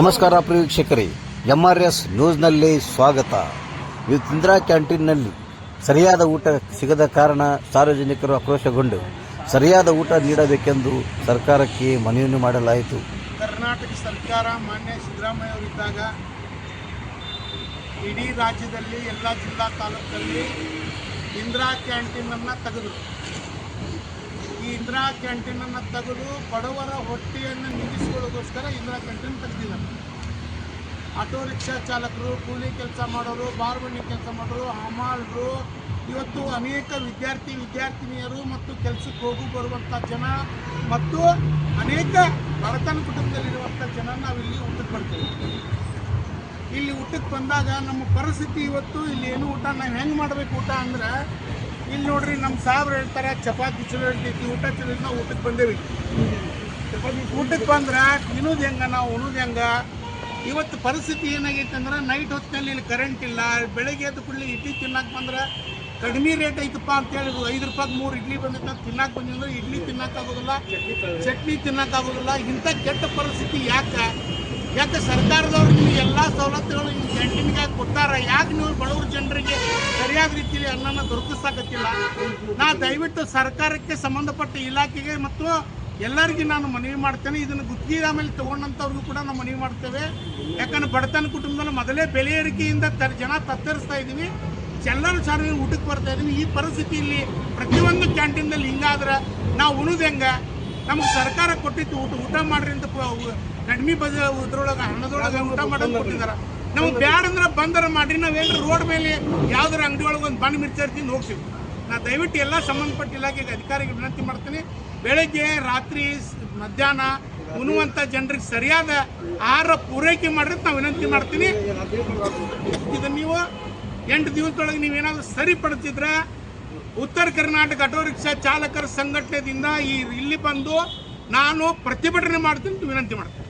ನಮಸ್ಕಾರ ಪ್ರಿಯ ವೀಕ್ಷಕರೇ, MRS ನ್ಯೂಸ್ನಲ್ಲಿ ಸ್ವಾಗತ. ಇವತ್ತು ಇಂದಿರಾ ಕ್ಯಾಂಟೀನ್ನಲ್ಲಿ ಸರಿಯಾದ ಊಟ ಸಿಗದ ಕಾರಣ ಸಾರ್ವಜನಿಕರು ಆಕ್ರೋಶಗೊಂಡು ಸರಿಯಾದ ಊಟ ನೀಡಬೇಕೆಂದು ಸರ್ಕಾರಕ್ಕೆ ಮನವಿ ಮಾಡಲಾಯಿತು. ಕರ್ನಾಟಕ ಸರ್ಕಾರ ಮಾನ್ಯ ಸಿದ್ದರಾಮಯ್ಯ ಅವರಿದ್ದಾಗ ಇಡೀ ರಾಜ್ಯದಲ್ಲಿ ಎಲ್ಲ ಜಿಲ್ಲಾ ತಾಲೂಕಲ್ಲಿ ಇಂದಿರಾ ಕ್ಯಾಂಟೀನನ್ನು ತೆಗೆದು ಈ ಇಂದಿರಾ ಕ್ಯಾಂಟೀನನ್ನು ತೆಗೆದು ಬಡವರ ಹೊಟ್ಟೆಯನ್ನು ನಿಲ್ಲಿಸಿಕೊಳ್ಳೋಗೋಸ್ಕರ ಇಂದಿರಾ ಕ್ಯಾಂಟೀನ್ ತೆಗೆದಿದ್ದಾರೆ. ಆಟೋ ರಿಕ್ಷಾ ಚಾಲಕರು, ಕೂಲಿ ಕೆಲಸ ಮಾಡೋರು, ಬಾರ್ಬಣ್ಣಿ ಕೆಲಸ ಮಾಡೋರು, ಹಮಾಲರು, ಇವತ್ತು ಅನೇಕ ವಿದ್ಯಾರ್ಥಿನಿಯರು ಮತ್ತು ಕೆಲಸಕ್ಕೆ ಹೋಗಿ ಬರುವಂಥ ಜನ ಮತ್ತು ಅನೇಕ ಬಡತನ ಕುಟುಂಬದಲ್ಲಿರುವಂಥ ಜನ ನಾವಿಲ್ಲಿ ಊಟಕ್ಕೆ ಬರ್ತೇವೆ. ಇಲ್ಲಿ ಊಟಕ್ಕೆ ಬಂದಾಗ ನಮ್ಮ ಪರಿಸ್ಥಿತಿ ಇವತ್ತು ಇಲ್ಲಿ ಏನು ಊಟ ನಾವು ಹೆಂಗೆ ಮಾಡಬೇಕು ಊಟ ಅಂದ್ರೆ, ಇಲ್ಲಿ ನೋಡ್ರಿ ನಮ್ಮ ಸಾಬ್ರು ಹೇಳ್ತಾರೆ ಚಪಾತಿ ಚಲೋ ಇರ್ತೈತಿ, ಊಟ ಚಲೋ ನಾವು ಊಟಕ್ಕೆ ಬಂದೇವಿ. ಊಟಕ್ಕೆ ಬಂದ್ರೆ ತಿನ್ನೋದು ಹೆಂಗೆ, ನಾವು ಉಣೋದು ಹೆಂಗೆ. ಇವತ್ತು ಪರಿಸ್ಥಿತಿ ಏನಾಗೈತೆ ಅಂದ್ರೆ, ನೈಟ್ ಹೊತ್ತಿನಲ್ಲಿ ಇಲ್ಲಿ ಕರೆಂಟ್ ಇಲ್ಲ. ಬೆಳಗ್ಗೆ ಎದ್ದು ಕೂಡಲೇ ಇಡ್ಲಿ ತಿನ್ನಕ್ಕೆ ಬಂದ್ರೆ ಕಡಿಮೆ ರೇಟ್ ಐತಪ್ಪ ಅಂತೇಳಿ 5 ರೂಪಾಯಿಗೆ 3 ಇಡ್ಲಿ ಬಂದೈತೆ ತಿನ್ನಕ್ಕೆ ಬಂದಿದ್ರೆ ಇಡ್ಲಿ ತಿನ್ನಕ್ಕಾಗೋದಿಲ್ಲ, ಚಟ್ನಿ ತಿನ್ನಕ್ಕಾಗೋದಿಲ್ಲ. ಇಂಥ ಕೆಟ್ಟ ಪರಿಸ್ಥಿತಿ ಯಾಕೆ ಸರ್ಕಾರದವ್ರು ನಿಮಗೆ ಎಲ್ಲ ಸವಲತ್ತುಗಳು ನಿಮ್ಮ ಕ್ಯಾಂಟೀನ್ಗೆ ಕೊಟ್ಟಾರ, ಯಾಕೆ ನೀವು ಬಡವ್ರ ಜನರಿಗೆ ಸರಿಯಾದ ರೀತಿಯಲ್ಲಿ ಅನ್ನನ ದೊರಕಿಸಾಕತ್ತಿಲ್ಲ? ನಾ ದಯವಿಟ್ಟು ಸರ್ಕಾರಕ್ಕೆ ಸಂಬಂಧಪಟ್ಟ ಇಲಾಖೆಗೆ ಮತ್ತು ಎಲ್ಲರಿಗೂ ನಾನು ಮನವಿ ಮಾಡ್ತೇನೆ. ಇದನ್ನು ಗುತ್ತಿಗೆ ಆಮೇಲೆ ತೊಗೊಂಡಂಥವ್ರಿಗೂ ಕೂಡ ನಾವು ಮನವಿ ಮಾಡ್ತೇವೆ. ಯಾಕಂದ್ರೆ ಬಡತನ ಕುಟುಂಬದಲ್ಲಿ ಮೊದಲೇ ಬೆಲೆ ಏರಿಕೆಯಿಂದ ಜನ ತತ್ತರಿಸ್ತಾ ಇದ್ದೀವಿ, ಎಲ್ಲರೂ ಸಾರ್ವಜನಿಕ ಊಟಕ್ಕೆ ಬರ್ತಾ ಇದ್ದೀವಿ. ಈ ಪರಿಸ್ಥಿತಿಯಲ್ಲಿ ಪ್ರತಿಯೊಂದು ಕ್ಯಾಂಟೀನ್ದಲ್ಲಿ ಹಿಂಗಾದ್ರೆ ನಾವು ಉಣೋದು ಹೆಂಗೆ? ನಮಗೆ ಸರ್ಕಾರ ಕೊಟ್ಟಿತ್ತು ಊಟ ಮಾಡ್ರಿ ಅಂತ ಕಡಿಮೆ ಇದ್ರೊಳಗೆ ಹಣದೊಳಗೆ ಊಟ ಮಾಡೋದು ಕೊಟ್ಟಿದ್ದಾರೆ. ನಮ್ಗೆ ಬ್ಯಾಡ ಅಂದ್ರೆ ಬಂದರ ಮಾಡ್ರಿ, ನಾವೇನು ರೋಡ್ ಮೇಲೆ ಯಾವ್ದಾರ ಅಂಗಡಿ ಒಳಗೆ ಒಂದು ಬಣ್ಣ ಮಿರ್ಚಾರ್ತಿಂದು ಹೋಗ್ತೀವಿ. ನಾನು ದಯವಿಟ್ಟು ಎಲ್ಲ ಸಂಬಂಧಪಟ್ಟ ಇಲಾಖೆಗೆ ಅಧಿಕಾರಿಗೆ ವಿನಂತಿ ಮಾಡ್ತೀನಿ, ಬೆಳಗ್ಗೆ ರಾತ್ರಿ ಮಧ್ಯಾಹ್ನ ಉಣ್ಣುವಂಥ ಜನರಿಗೆ ಸರಿಯಾದ ಆಹಾರ ಪೂರೈಕೆ ಮಾಡ್ರಿ ನಾವು ವಿನಂತಿ ಮಾಡ್ತೀನಿ. ಇದನ್ನು ನೀವು 8 ದಿವಸದೊಳಗೆ ನೀವೇನಾದರೂ ಸರಿಪಡಿಸಿದ್ರೆ ಉತ್ತರ ಕರ್ನಾಟಕ ಆಟೋ ರಿಕ್ಷಾ ಚಾಲಕರ ಸಂಘಟನೆಯಿಂದ ಇಲ್ಲಿ ಬಂದು ನಾನು ಪ್ರತಿಭಟನೆ ಮಾಡ್ತೀನಿ ವಿನಂತಿ ಮಾಡ್ತೀನಿ.